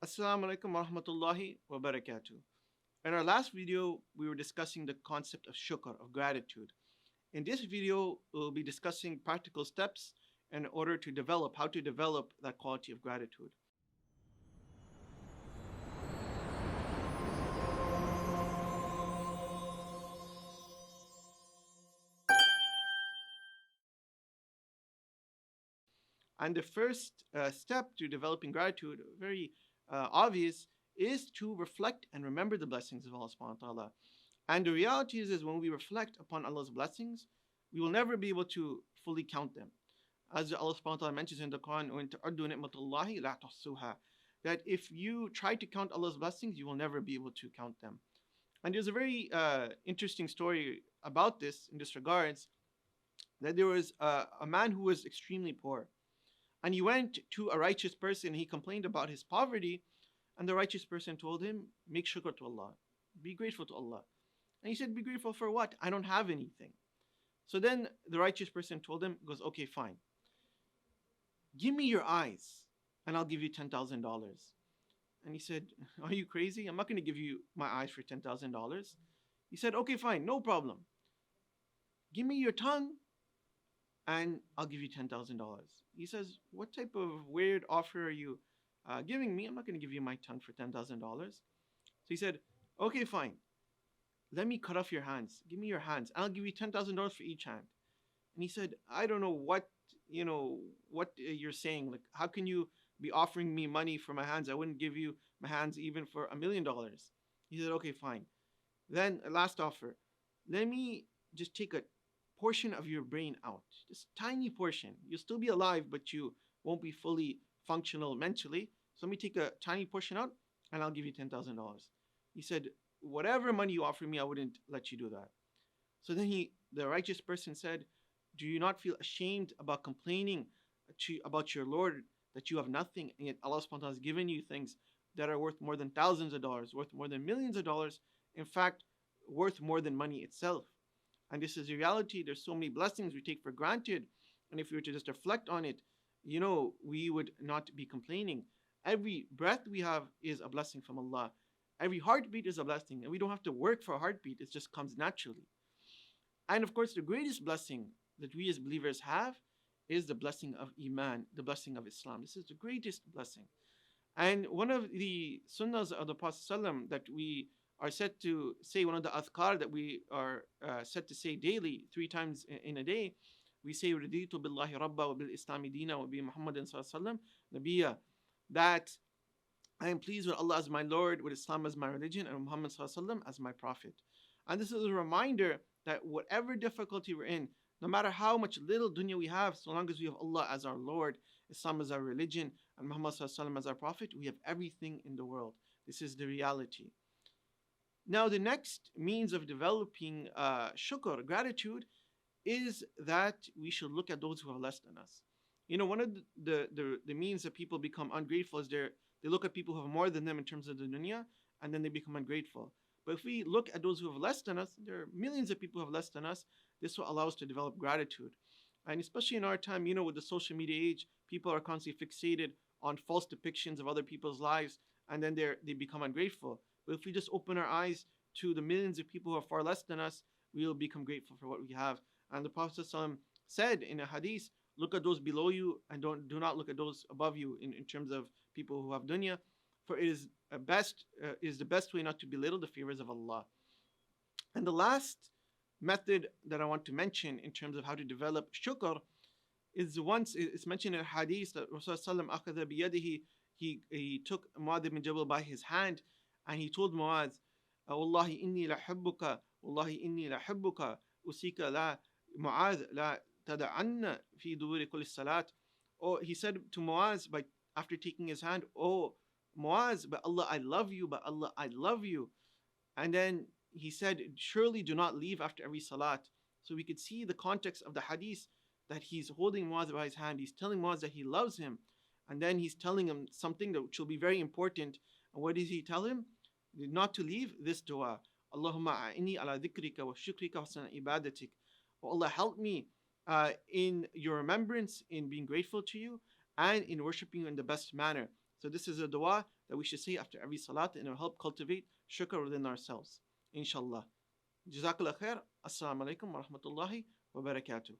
Assalamu alaikum wa rahmatullahi wa barakatuh. In our last video, we were discussing the concept of shukr, of gratitude. In this video, we'll be discussing practical steps in order to develop, how to develop that quality of gratitude. And the first step to developing gratitude, very obvious, is to reflect and remember the blessings of Allah subhanahu wa ta'ala. And the reality is when we reflect upon Allah's blessings, we will never be able to fully count them. As Allah subhanahu wa ta'ala mentions in the Quran, وَإِن تَعُدُّوا نِعْمَةَ اللَّهِ لَا تُحْصُوهَا, that if you try to count Allah's blessings, you will never be able to count them. And there's a very interesting story about this in this regards, that there was a man who was extremely poor. And he went to a righteous person. He complained about his poverty. And the righteous person told him, make shukr to Allah. Be grateful to Allah. And he said, be grateful for what? I don't have anything. So then the righteous person told him, goes, okay, fine. Give me your eyes and I'll give you $10,000. And he said, are you crazy? I'm not going to give you my eyes for $10,000. He said, okay, fine, no problem. Give me your tongue and I'll give you $10,000. He says, what type of weird offer are you giving me? I'm not going to give you my tongue for $10,000. So he said, okay, fine. Let me cut off your hands. Give me your hands. I'll give you $10,000 for each hand. And he said, I don't know what you're saying. Like, how can you be offering me money for my hands? I wouldn't give you my hands even for $1,000,000. He said, okay, fine. Then last offer, let me just take a portion of your brain out, just tiny portion. You'll still be alive, but you won't be fully functional mentally. So let me take a tiny portion out, and I'll give you $10,000. He said, whatever money you offer me, I wouldn't let you do that. So then the righteous person said, do you not feel ashamed about complaining about your Lord that you have nothing, and yet Allah subhanahu wa ta'ala has given you things that are worth more than thousands of dollars, worth more than millions of dollars, in fact, worth more than money itself. And this is a reality. There's so many blessings we take for granted. And if we were to just reflect on it, we would not be complaining. Every breath we have is a blessing from Allah. Every heartbeat is a blessing. And we don't have to work for a heartbeat. It just comes naturally. And of course, the greatest blessing that we as believers have is the blessing of Iman, the blessing of Islam. This is the greatest blessing. And one of the sunnahs of the Prophet ﷺ that we are set to say, one of the adhkar that we are set to say daily, 3 times in a day, we say, Raditu billahi rabba wa bil islami dina wa bi Muhammadin sallallahu nabiyya, that I am pleased with Allah as my Lord, with Islam as my religion, and Muhammad sallallahu as my prophet. And this is a reminder that whatever difficulty we're in, no matter how much little dunya we have, so long as we have Allah as our Lord, Islam as our religion, and Muhammad sallallahu as our prophet, we have everything in the world. This is the reality. Now, the next means of developing shukr, gratitude, is that we should look at those who have less than us. One of the means that people become ungrateful is they look at people who have more than them in terms of the dunya, and then they become ungrateful. But if we look at those who have less than us, there are millions of people who have less than us. This will allow us to develop gratitude. And especially in our time, with the social media age, people are constantly fixated on false depictions of other people's lives, and then they become ungrateful. But if we just open our eyes to the millions of people who are far less than us, we will become grateful for what we have. And the Prophet ﷺ said in a hadith, look at those below you and do not look at those above you in terms of people who have dunya, for it is the best way not to belittle the favors of Allah. And the last method that I want to mention in terms of how to develop shukr is once it's mentioned in a hadith that Rasulullah he took Mu'adh ibn Jabal by his hand and he told Mu'adh, Wallahi inni la hubbuka, Wallahi inni la hubbuka, usika la Mu'adh la tada'anna fi duburi kulli salat. Oh, he said to Mu'adh after taking his hand, oh Mu'adh, by Allah I love you, by Allah I love you. And then he said, surely do not leave after every salat. So we could see the context of the hadith that he's holding Mu'adh by his hand. He's telling Mu'adh that he loves him. And then he's telling him something that will be very important. And what does he tell him? Not to leave this dua. Allahumma a'ini ala dhikrika wa shukrika wa husna ibadatik. Oh Allah, help me in your remembrance, in being grateful to you, and in worshiping you in the best manner. So this is a dua that we should say after every salat, and it will help cultivate shukr within ourselves. Inshallah. Jazakallah khair. Assalamu alaikum wa rahmatullahi wa barakatuh.